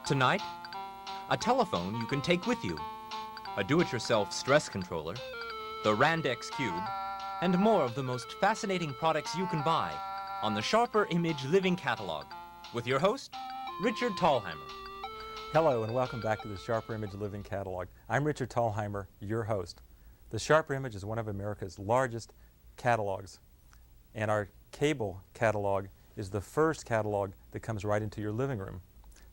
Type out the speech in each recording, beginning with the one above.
Tonight, a telephone you can take with you, a do-it-yourself stress controller, the Randex Cube, and more of the most fascinating products you can buy on the Sharper Image Living Catalog with your host, Richard Thalheimer. Hello and welcome back to the Sharper Image Living Catalog. I'm Richard Thalheimer, your host. The Sharper Image is one of America's largest catalogs, and our cable catalog is the first catalog that comes right into your living room.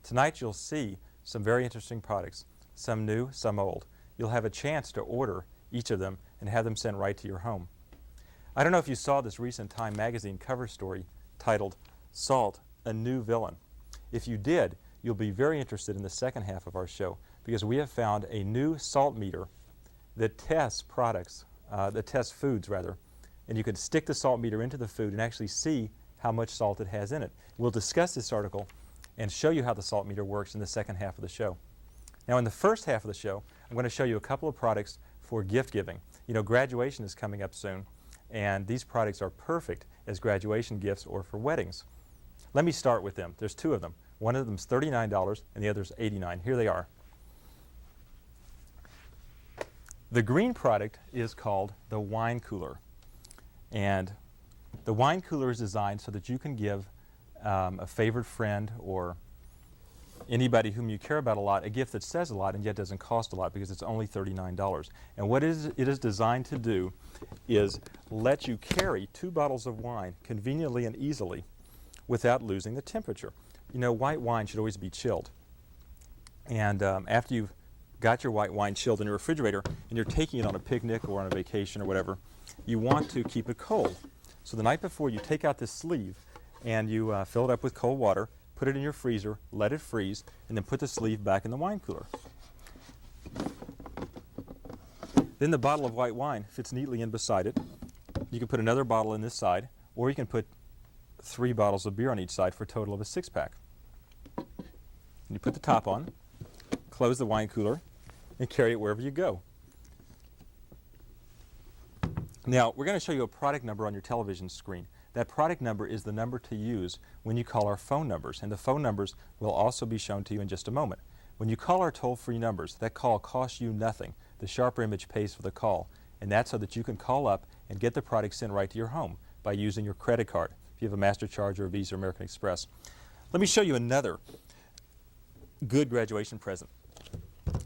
Tonight you'll see some very interesting products, some new, some old. You'll have a chance to order each of them and have them sent right to your home. I don't know if you saw this recent Time magazine cover story titled, "Salt, a New Villain." If you did, you'll be very interested in the second half of our show because we have found a new salt meter that tests foods, and you can stick the salt meter into the food and actually see how much salt it has in it. We'll discuss this article and show you how the salt meter works in the second half of the show. Now in the first half of the show, I'm going to show you a couple of products for gift giving. You know, graduation is coming up soon, and these products are perfect as graduation gifts or for weddings. Let me start with them. There's two of them. One of them is $39 and the other is $89. Here they are. The green product is called the wine cooler, and the wine cooler is designed so that you can give a favorite friend or anybody whom you care about a lot a gift that says a lot and yet doesn't cost a lot because it's only $39. And what it is designed to do is let you carry 2 bottles of wine conveniently and easily without losing the temperature. You know, white wine should always be chilled. And after you've got your white wine chilled in your refrigerator and you're taking it on a picnic or on a vacation or whatever, you want to keep it cold. So the night before, you take out this sleeve and you fill it up with cold water, put it in your freezer, let it freeze, and then put the sleeve back in the wine cooler. Then the bottle of white wine fits neatly in beside it. You can put another bottle in this side, or you can put 3 bottles of beer on each side for a total of a 6-pack. You put the top on, close the wine cooler, and carry it wherever you go. Now, we're going to show you a product number on your television screen. That product number is the number to use when you call our phone numbers, and the phone numbers will also be shown to you in just a moment. When you call our toll-free numbers, that call costs you nothing. The Sharper Image pays for the call, and that's so that you can call up and get the product sent right to your home by using your credit card, if you have a MasterCharge or a Visa or American Express. Let me show you another good graduation present.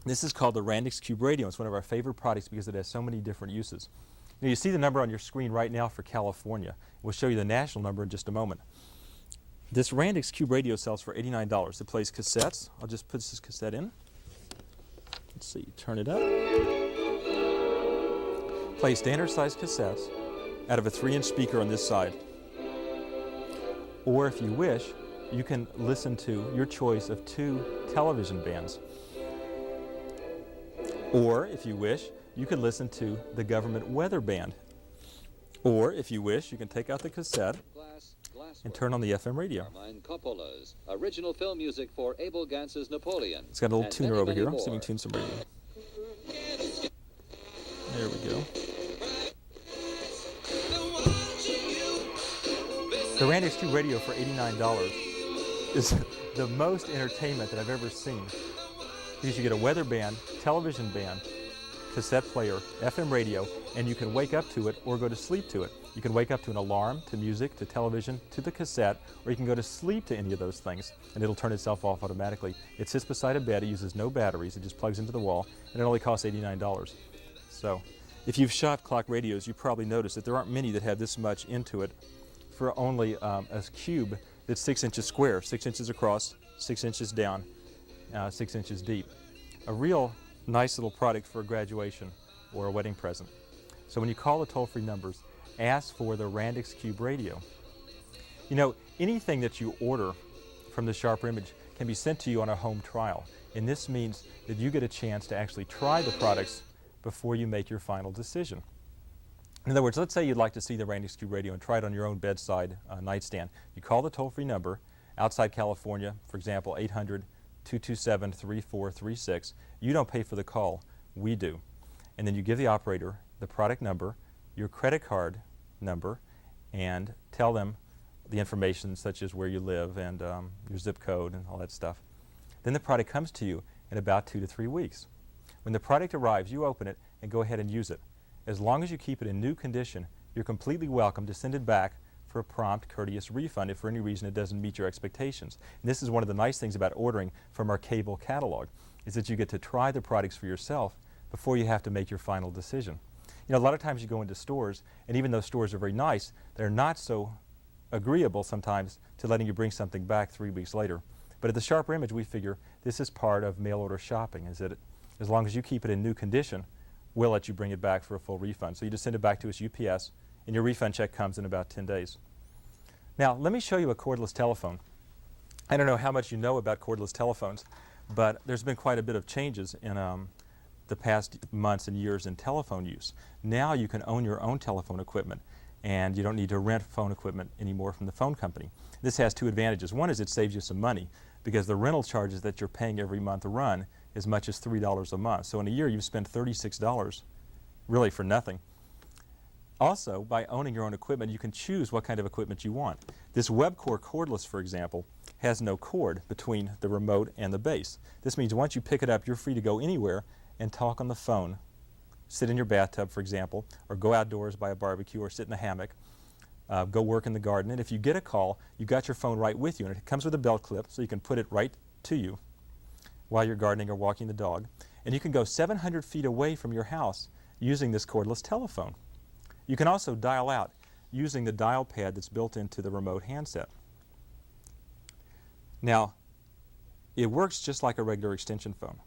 This is called the Randex Cube Radio. It's one of our favorite products because it has so many different uses. Now, you see the number on your screen right now for California. We'll show you the national number in just a moment. This Randex Cube Radio sells for $89. It plays cassettes. I'll just put this cassette in. Let's see, turn it up. Play standard size cassettes out of a 3-inch speaker on this side. Or if you wish, you can listen to your choice of 2 television bands. Or if you wish, you can listen to the government weather band. Or if you wish, you can take out the cassette and turn on the FM radio. Coppola's original film music for Abel Gance's Napoleon. It's got a little tuner over here. I'm see if we can tune some radio. There we go. The Randex Cube Radio for $89 is the most entertainment that I've ever seen. Because you get a weather band, television band, cassette player, FM radio, and you can wake up to it or go to sleep to it. You can wake up to an alarm, to music, to television, to the cassette, or you can go to sleep to any of those things, and it'll turn itself off automatically. It sits beside a bed. It uses no batteries. It just plugs into the wall, and it only costs $89. So if you've shopped clock radios, you probably noticed that there aren't many that have this much into it for only a cube that's 6 inches square, 6 inches across, 6 inches down, 6 inches deep. A real nice little product for a graduation or a wedding present. So when you call the toll-free numbers, ask for the Randex Cube Radio. You know, anything that you order from the Sharper Image can be sent to you on a home trial, and this means that you get a chance to actually try the products before you make your final decision. In other words, let's say you'd like to see the Randex Cube Radio and try it on your own bedside nightstand. You call the toll-free number outside California, for example, 800-227-3436. You don't pay for the call, we do. And then you give the operator the product number, your credit card number, and tell them the information such as where you live and your zip code and all that stuff. Then the product comes to you in about 2 to 3 weeks. When the product arrives, you open it and go ahead and use it. As long as you keep it in new condition, you're completely welcome to send it back for a prompt, courteous refund if for any reason it doesn't meet your expectations. And this is one of the nice things about ordering from our cable catalog, is that you get to try the products for yourself before you have to make your final decision. You know, a lot of times you go into stores, and even though stores are very nice, they're not so agreeable sometimes to letting you bring something back 3 weeks later. But at the Sharper Image, we figure this is part of mail order shopping, is that as long as you keep it in new condition, we'll let you bring it back for a full refund. So you just send it back to us UPS, and your refund check comes in about 10 days. Now, let me show you a cordless telephone. I don't know how much you know about cordless telephones, but there's been quite a bit of changes in the past months and years in telephone use. Now you can own your own telephone equipment, and you don't need to rent phone equipment anymore from the phone company. This has two advantages. One is it saves you some money, because the rental charges that you're paying every month run as much as $3 a month. So in a year you've spent $36 really for nothing. Also, by owning your own equipment, you can choose what kind of equipment you want. This Webcore cordless, for example, has no cord between the remote and the base. This means once you pick it up, you're free to go anywhere and talk on the phone, sit in your bathtub, for example, or go outdoors by a barbecue or sit in a hammock, go work in the garden. And if you get a call, you got your phone right with you, and it comes with a belt clip so you can put it right to you while you're gardening or walking the dog. And you can go 700 feet away from your house using this cordless telephone. You can also dial out using the dial pad that's built into the remote handset. Now, it works just like a regular extension phone.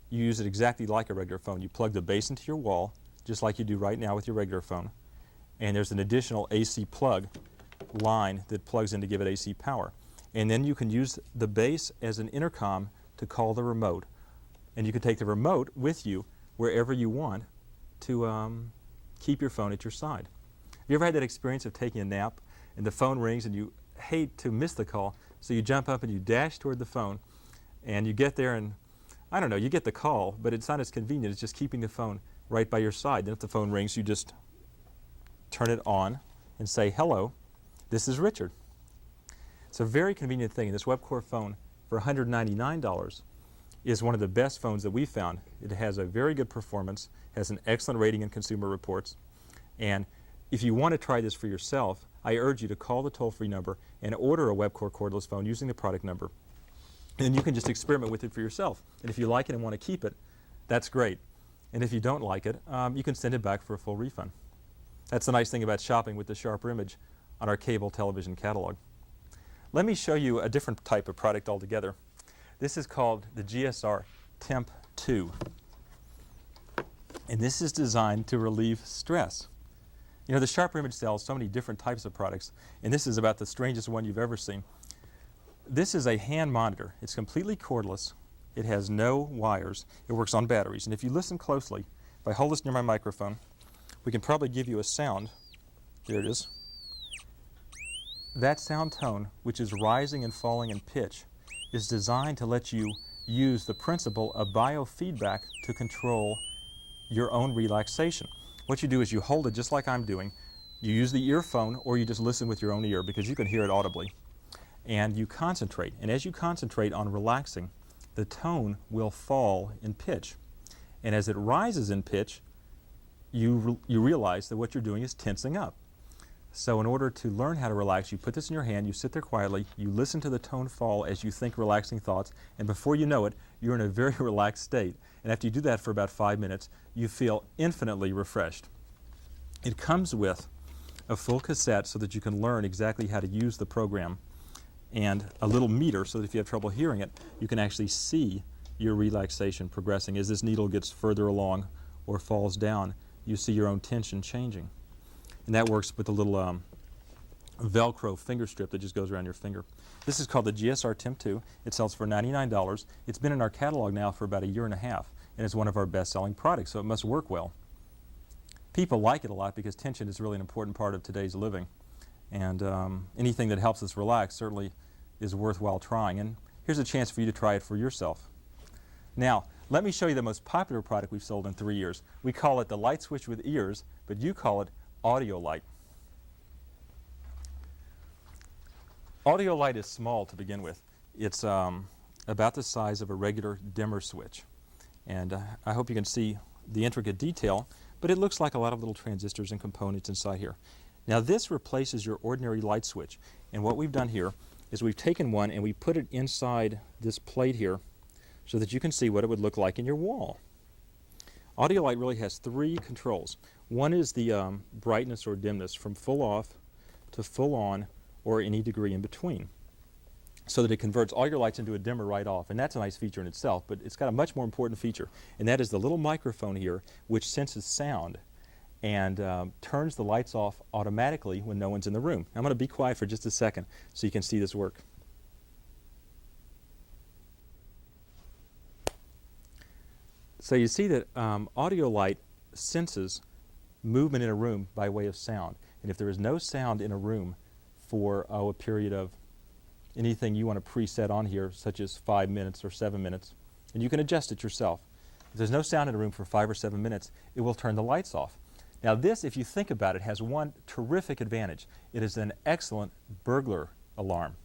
You use it exactly like a regular phone. You plug the base into your wall, just like you do right now with your regular phone, and there's an additional AC plug line that plugs in to give it AC power. And then you can use the base as an intercom to call the remote. And you can take the remote with you wherever you want to keep your phone at your side. Have you ever had that experience of taking a nap and the phone rings and you hate to miss the call, so you jump up and you dash toward the phone and you get there and, I don't know, you get the call, but it's not as convenient as just keeping the phone right by your side. Then if the phone rings, you just turn it on and say, "Hello, this is Richard." It's a very convenient thing, and this Webcore phone for $199 is one of the best phones that we found. It has a very good performance, has an excellent rating in Consumer Reports, and if you want to try this for yourself, I urge you to call the toll-free number and order a Webcore cordless phone using the product number. And you can just experiment with it for yourself. And if you like it and want to keep it, that's great. And if you don't like it, you can send it back for a full refund. That's the nice thing about shopping with the Sharper Image on our cable television catalog. Let me show you a different type of product altogether. This is called the GSR Temp 2. And this is designed to relieve stress. You know, the Sharper Image sells so many different types of products, and this is about the strangest one you've ever seen. This is a hand monitor. It's completely cordless. It has no wires. It works on batteries. And if you listen closely, if I hold this near my microphone, we can probably give you a sound. There it is. That sound tone, which is rising and falling in pitch, is designed to let you use the principle of biofeedback to control your own relaxation. What you do is you hold it just like I'm doing. You use the earphone, or you just listen with your own ear because you can hear it audibly. And you concentrate. And as you concentrate on relaxing, the tone will fall in pitch. And as it rises in pitch, you realize that what you're doing is tensing up. So in order to learn how to relax, you put this in your hand, you sit there quietly, you listen to the tone fall as you think relaxing thoughts, and before you know it, you're in a very relaxed state. And after you do that for about 5 minutes, you feel infinitely refreshed. It comes with a full cassette so that you can learn exactly how to use the program, and a little meter so that if you have trouble hearing it, you can actually see your relaxation progressing. As this needle gets further along or falls down, you see your own tension changing. And that works with a little Velcro finger strip that just goes around your finger. This is called the GSR Temp 2. It sells for $99. It's been in our catalog now for about a year and a half, and it's one of our best-selling products, so it must work well. People like it a lot because tension is really an important part of today's living. And anything that helps us relax certainly is worthwhile trying. And here's a chance for you to try it for yourself. Now, let me show you the most popular product we've sold in 3 years. We call it the light switch with ears, but you call it Audio Light. Audio Light is small to begin with. It's about the size of a regular dimmer switch. And I hope you can see the intricate detail, but it looks like a lot of little transistors and components inside here. Now this replaces your ordinary light switch, and what we've done here is we've taken one and we put it inside this plate here so that you can see what it would look like in your wall. Audio light really has three controls. One is the brightness or dimness from full off to full on or any degree in between, so that it converts all your lights into a dimmer right off. And that's a nice feature in itself, but it's got a much more important feature, and that is the little microphone here which senses sound and turns the lights off automatically when no one's in the room. I'm going to be quiet for just a second so you can see this work. So you see that audio light senses movement in a room by way of sound. And if there is no sound in a room for a period of anything you want to preset on here, such as 5 minutes or 7 minutes, and you can adjust it yourself. If there's no sound in a room for 5 or 7 minutes, it will turn the lights off. Now this, if you think about it, has one terrific advantage. It is an excellent burglar alarm.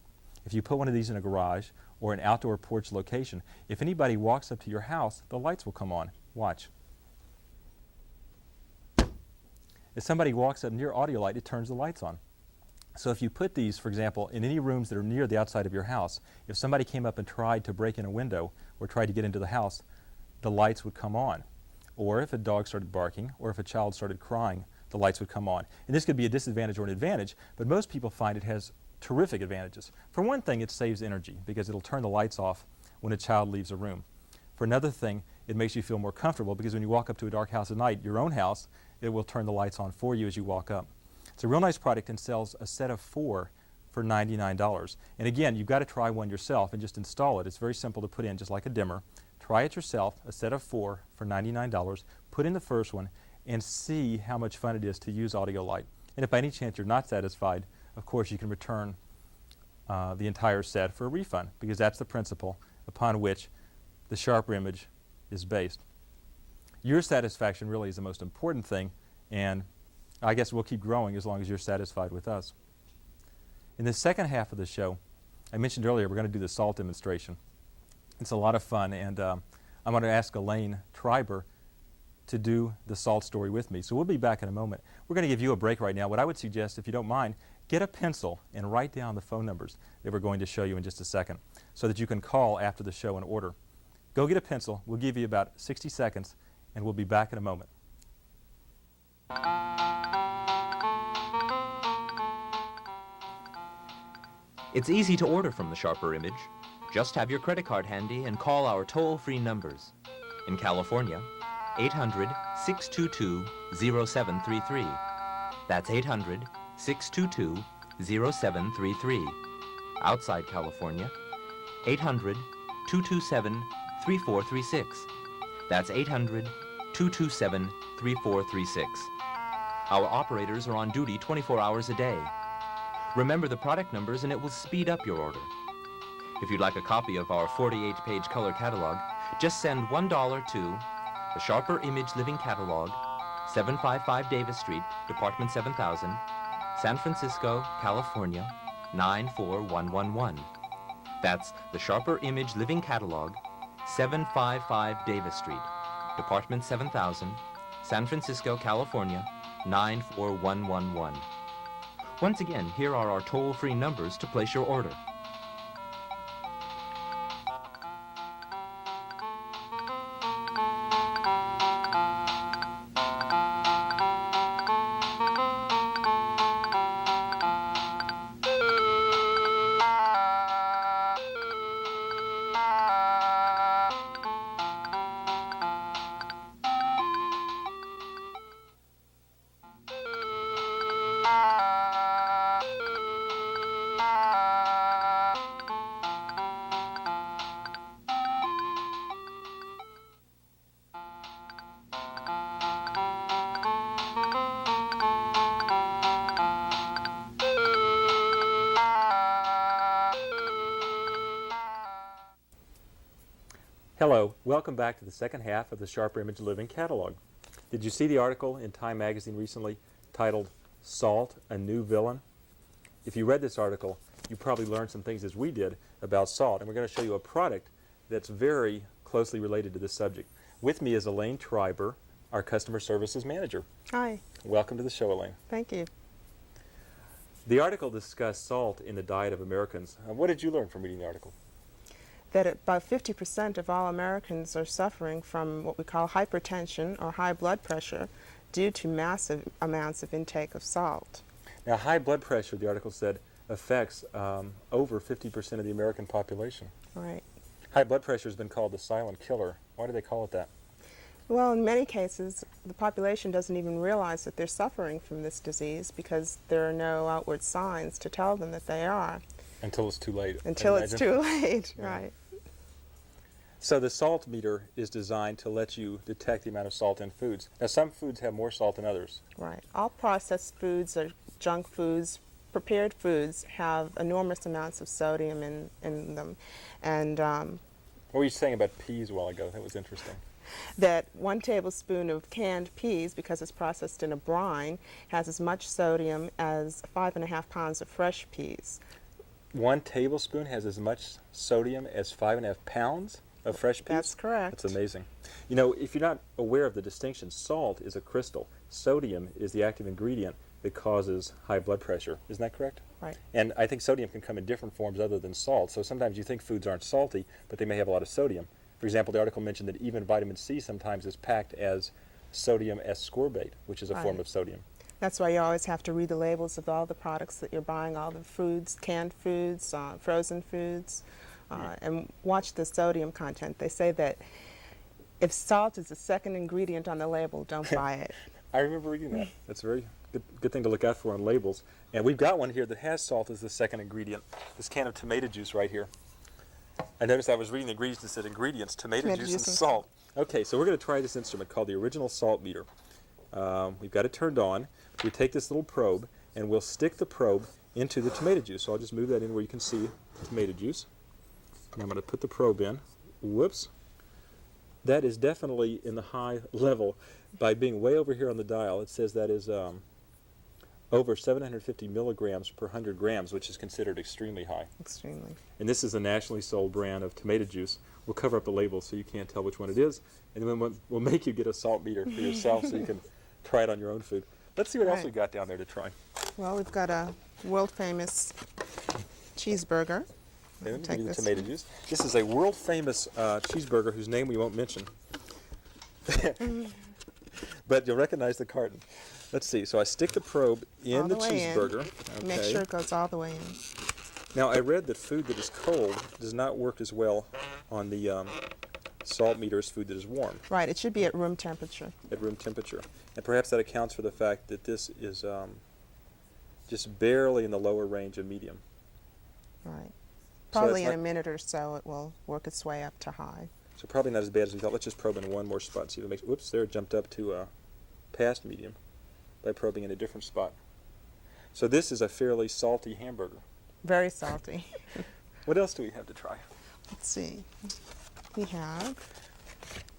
If you put one of these in a garage or an outdoor porch location, if anybody walks up to your house, the lights will come on. Watch. If somebody walks up near audio light, it turns the lights on. So if you put these, for example, in any rooms that are near the outside of your house, if somebody came up and tried to break in a window or tried to get into the house, the lights would come on. Or if a dog started barking or if a child started crying, the lights would come on. And this could be a disadvantage or an advantage, but most people find it has terrific advantages. For one thing, it saves energy because it'll turn the lights off when a child leaves a room. For another thing, it makes you feel more comfortable because when you walk up to a dark house at night, your own house, it will turn the lights on for you as you walk up. It's a real nice product and sells a set of 4 for $99. And again, you've got to try one yourself and just install it. It's very simple to put in, just like a dimmer. Try it yourself, a set of 4 for $99. Put in the first one and see how much fun it is to use audio light. And if by any chance you're not satisfied, of course you can return the entire set for a refund, because that's the principle upon which the SHRP image is based. Your satisfaction really is the most important thing, and I guess we'll keep growing as long as you're satisfied with us. In the second half of the show, I mentioned earlier we're going to do the salt demonstration. It's a lot of fun, and I'm going to ask Elaine Treiber to do the salt story with me. So we'll be back in a moment. We're going to give you a break right now. What I would suggest, if you don't mind, get a pencil and write down the phone numbers that we're going to show you in just a second so that you can call after the show and order. Go get a pencil. We'll give you about 60 seconds, and we'll be back in a moment. It's easy to order from the SHRP image. Just have your credit card handy and call our toll-free numbers. In California, 800-622-0733. That's 800-622-0733. Outside California, 800-227-3436. That's 800-227-3436. Our operators are on duty 24 hours a day. Remember the product numbers and it will speed up your order. If you'd like a copy of our 48-page color catalog, just send $1 to the SHRP Image Living Catalog, 755 Davis Street, Department 7000, San Francisco, California, 94111. That's the SHRP Image Living Catalog, 755 Davis Street, Department 7000, San Francisco, California, 94111. Once again, here are our toll-free numbers to place your order. Hello, welcome back to the second half of the SHRP Image Living Catalog. Did you see the article in Time magazine recently titled "Salt, a New Villain"? if you read this article, you probably learned some things as we did about salt. And we're going to show you a product that's very closely related to this subject. With me is Elaine Treiber, our customer services manager. Hi. Welcome to the show, Elaine. Thank you. The article discussed salt in the diet of Americans. What did you learn from reading the article? That about 50% of all Americans are suffering from what we call hypertension or high blood pressure due to massive amounts of intake of salt. Now, high blood pressure, the article said, affects over 50% of the American population. Right. High blood pressure has been called the silent killer. Why do they call it that? Well, in many cases, the population doesn't even realize that they're suffering from this disease because there are no outward signs to tell them that they are. Until it's too late. Until it's too late, Yeah. right. So the salt meter is designed to let you detect the amount of salt in foods. Now, some foods have more salt than others. Right. All processed foods or junk foods, prepared foods, have enormous amounts of sodium in them. And What were you saying about peas a while ago? That was interesting. that 1 tablespoon of canned peas, because it's processed in a brine, has as much sodium as 5.5 pounds of fresh peas. 1 tablespoon has as much sodium as 5.5 pounds of fresh peas? That's correct. That's amazing. You know, if you're not aware of the distinction, salt is a crystal. Sodium is the active ingredient that causes high blood pressure. Isn't that correct? Right. And I think sodium can come in different forms other than salt. So sometimes you think foods aren't salty, but they may have a lot of sodium. For example, the article mentioned that even vitamin C sometimes is packed as sodium ascorbate, which is a form Right. of sodium. That's why you always have to read the labels of all the products that you're buying, all the foods, canned foods, frozen foods, and watch the sodium content. They say that if salt is the second ingredient on the label, don't buy it. I remember reading that. That's a very good thing to look out for on labels. And we've got one here that has salt as the second ingredient. This can of tomato juice right here. I noticed I was reading the ingredients and said ingredients, tomato juice and salt. Okay, so we're going to try this instrument called the original salt meter. We've got it turned on. We take this little probe and we'll stick the probe into the tomato juice. So I'll just move that in where you can see the tomato juice. And I'm going to put the probe in. Whoops. That is definitely in the high level. By being way over here on the dial, it says that is over 750 milligrams per 100 grams, which is considered extremely high. Extremely. And this is a nationally sold brand of tomato juice. We'll cover up the label so you can't tell which one it is, and then we'll make you get a salt meter for yourself so you can try it on your own food. Let's see what else Right. we got down there to try. Well, we've got a world-famous cheeseburger. Okay, let me Take give you the this tomato one. juice. This is a world-famous cheeseburger whose name we won't mention. But you'll recognize the carton. Let's see. So I stick the probe in All the the way in. cheeseburger. Make Okay. sure it goes all the way in. Now, I read that food that is cold does not work as well on the salt meter as food that is warm Right, it should be at room temperature. at room temperature. And perhaps that accounts for the fact that this is just barely in the lower range of medium. Right. So Probably it's in a not- minute or so it will work its way up to high. So probably not as bad as we thought. Let's just probe in one more spot and see if it makes... Whoops, there it jumped up to past medium by probing in a different spot. So this is a fairly salty hamburger. Very salty. What else do we have to try? Let's see. We have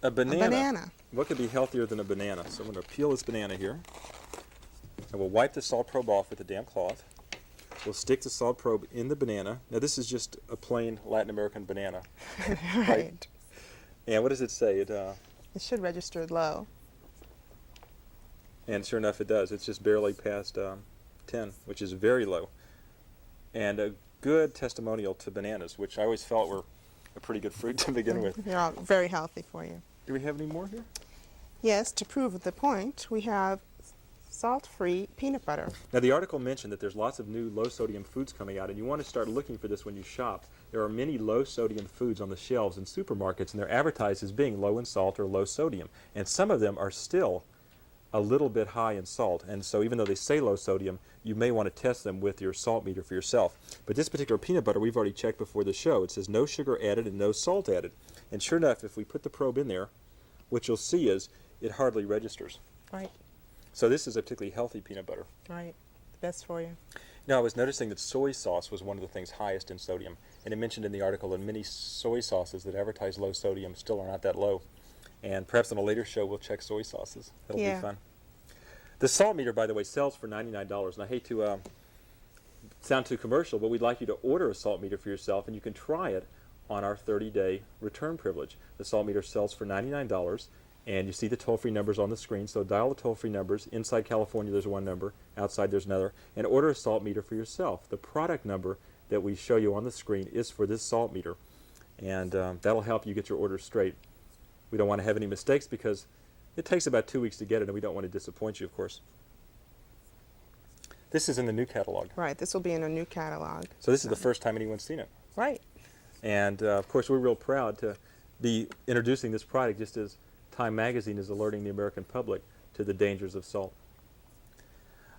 A banana. a banana. What could be healthier than a banana? So I'm going to peel this banana here. And we'll wipe the salt probe off with a damp cloth. We'll stick the salt probe in the banana. Now this is just a plain Latin American banana. Right. And what does it say? It should register low. And sure enough, it does. It's just barely past 10, which is very low. And a good testimonial to bananas, which I always felt were a pretty good fruit to begin with. They're all very healthy for you. Do we have any more here? Yes, to prove the point, we have salt-free peanut butter. Now, the article mentioned that there's lots of new low-sodium foods coming out, and you want to start looking for this when you shop. There are many low-sodium foods on the shelves in supermarkets, and they're advertised as being low in salt or low sodium. And some of them are still a little bit high in salt, and so even though they say low sodium, you may want to test them with your salt meter for yourself. But this particular peanut butter we've already checked before the show. It says no sugar added and no salt added. And sure enough, if we put the probe in there, what you'll see is it hardly registers. Right, So this is a particularly healthy peanut butter. right. The best for you. Now, I was noticing that soy sauce was one of the things highest in sodium, and it mentioned in the article that many soy sauces that advertise low sodium still are not that low. And perhaps on a later show we'll check soy sauces. That'll Yeah. be fun. The salt meter, by the way, sells for $99, and I hate to sound too commercial, but we'd like you to order a salt meter for yourself, and you can try it on our 30-day return privilege. The salt meter sells for $99, and you see the toll-free numbers on the screen, so dial the toll-free numbers. Inside California, there's one number. Outside, there's another. And order a salt meter for yourself. The product number that we show you on the screen is for this salt meter, and that'll help you get your order straight. We don't want to have any mistakes because it takes about 2 weeks to get it, and we don't want to disappoint you, of course. This is in the new catalog. Right, this will be in a new catalog. So this is the first time anyone's seen it. Right. And of course, we're real proud to be introducing this product just as Time Magazine is alerting the American public to the dangers of salt.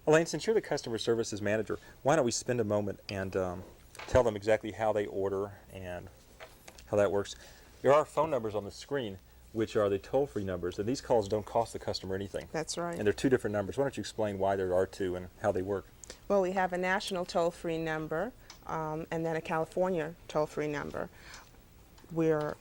Elaine, since you're the customer services manager, why don't we spend a moment and tell them exactly how they order and how that works. There are phone numbers on the screen, which are the toll-free numbers, and these calls don't cost the customer anything. That's right. And they're two different numbers. Why don't you explain why there are two and how they work? Well, we have a national toll-free number and then a California toll-free number. We're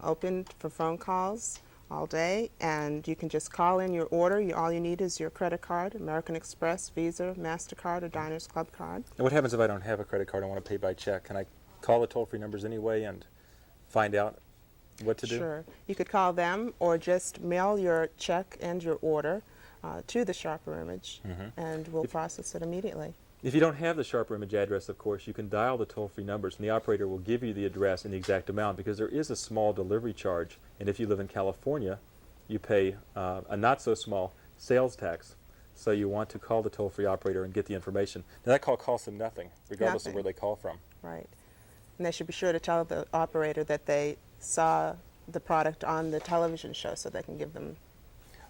open for phone calls all day, and you can just call in your order. All you need is your credit card, American Express, Visa, MasterCard, or Diners Club card. And what happens if I don't have a credit card? I want to pay by check. Can I call the toll-free numbers anyway and find out what to do? Sure. You could call them or just mail your check and your order to the SHRP image, and we'll process it immediately. If you don't have the SHRP image address, of course, you can dial the toll-free numbers, and the operator will give you the address and the exact amount, because there is a small delivery charge, and if you live in California, you pay a not-so-small sales tax. So you want to call the toll-free operator and get the information. Now, that call costs them nothing, regardless of where they call from. Right. And they should be sure to tell the operator that they saw the product on the television show so they can give them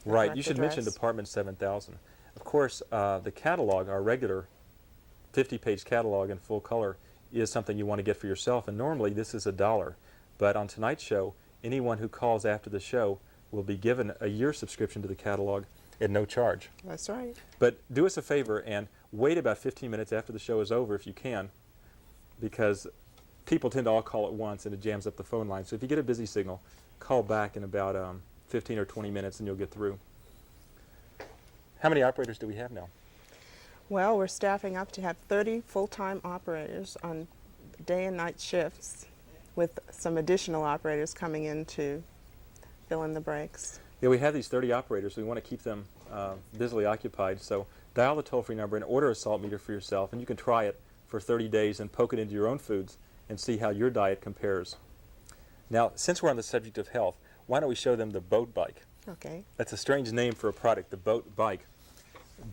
the Right. correct You should address. mention Department 7000. Of course, the catalog, our regular 50-page catalog in full color, is something you want to get for yourself, and normally this is $1. But on tonight's show, anyone who calls after the show will be given a year subscription to the catalog at no charge. That's right. But do us a favor and wait about 15 minutes after the show is over if you can, because people tend to all call at once and it jams up the phone line. So if you get a busy signal, call back in about 15 or 20 minutes and you'll get through. How many operators do we have now? Well, we're staffing up to have 30 full-time operators on day and night shifts, with some additional operators coming in to fill in the breaks. Yeah, we have these 30 operators. We want to keep them busily occupied. So dial the toll-free number and order a salt meter for yourself, and you can try it for 30 days and poke it into your own foods and see how your diet compares. Now, since we're on the subject of health, why don't we show them the boat bike? Okay. That's a strange name for a product, the boat bike.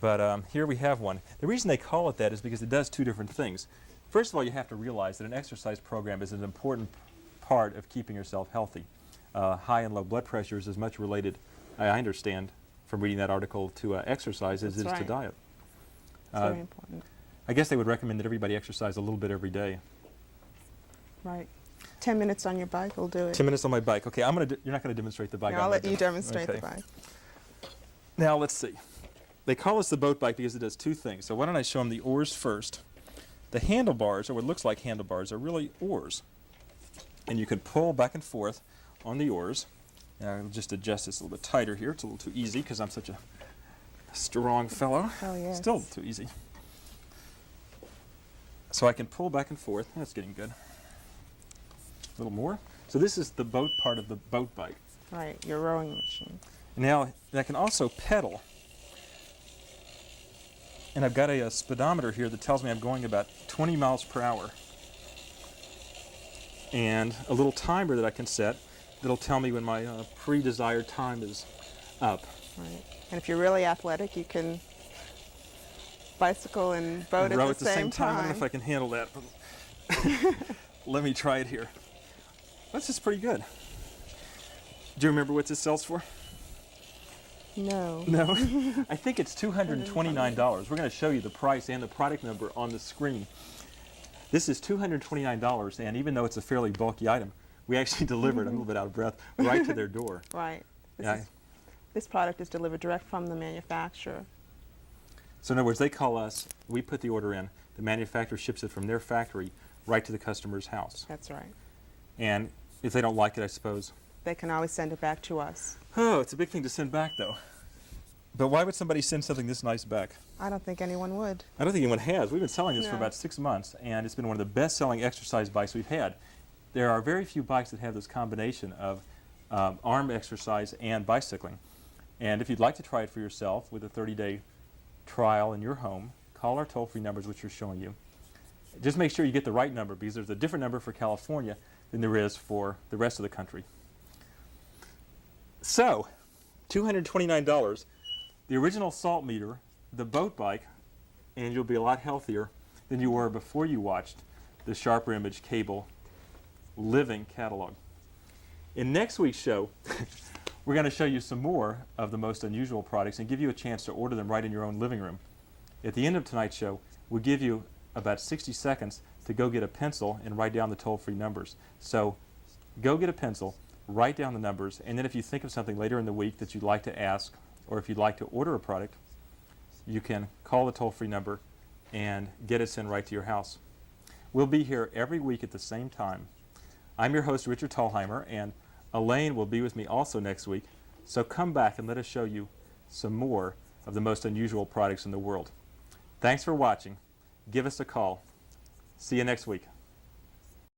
But here we have one. The reason they call it that is because it does two different things. First of all, you have to realize that an exercise program is an important part of keeping yourself healthy. High and low blood pressure is as much related, I understand from reading that article, to exercise as it is to diet. It's very important. I guess they would recommend that everybody exercise a little bit every day. Right. 10 minutes on your bike will do it. 10 minutes on my bike. Okay, you're not going to demonstrate the bike. No, I'll let you demonstrate the bike. Now, let's see. They call us the boat bike because it does two things. So why don't I show them the oars first. The handlebars, or what looks like handlebars, are really oars. And you can pull back and forth on the oars. Now, I'll just adjust this a little bit tighter here. It's a little too easy because I'm such a strong fellow. Oh, yes. Still too easy. So I can pull back and forth. That's getting good. A little more. So this is the boat part of the boat bike. Right, your rowing machine. Now, I can also pedal. And I've got a speedometer here that tells me I'm going about 20 miles per hour. And a little timer that I can set that'll tell me when my pre-desired time is up. Right. And if you're really athletic, you can bicycle and boat row at the same time. I don't know if I can handle that. Let me try it here. This is pretty good. Do you remember what this sells for? No. No? I think it's $229. We're going to show you the price and the product number on the screen. This is $229, and even though it's a fairly bulky item, we actually delivered, I'm a little bit out of breath, right to their door. Right. Yeah. This product is delivered direct from the manufacturer. So in other words, they call us, we put the order in, the manufacturer ships it from their factory right to the customer's house. That's right. And if they don't like it, I suppose. They can always send it back to us. Oh, it's a big thing to send back, though. But why would somebody send something this nice back? I don't think anyone would. I don't think anyone has. We've been selling this for No. about 6 months, and it's been one of the best-selling exercise bikes we've had. There are very few bikes that have this combination of arm exercise and bicycling. And if you'd like to try it for yourself with a 30-day trial in your home, call our toll-free numbers, which are showing you. Just make sure you get the right number, because there's a different number for California than there is for the rest of the country. So, $229, the original salt meter, the boat bike, and you'll be a lot healthier than you were before you watched the Sharper Image Cable Living catalog. In next week's show, we're going to show you some more of the most unusual products and give you a chance to order them right in your own living room. At the end of tonight's show, we'll give you about 60 seconds to go get a pencil and write down the toll-free numbers. So go get a pencil, write down the numbers, and then if you think of something later in the week that you'd like to ask, or if you'd like to order a product, you can call the toll-free number and get it sent right to your house. We'll be here every week at the same time. I'm your host, Richard Thalheimer, and Elaine will be with me also next week. So come back and let us show you some more of the most unusual products in the world. Thanks for watching. Give us a call. See you next week.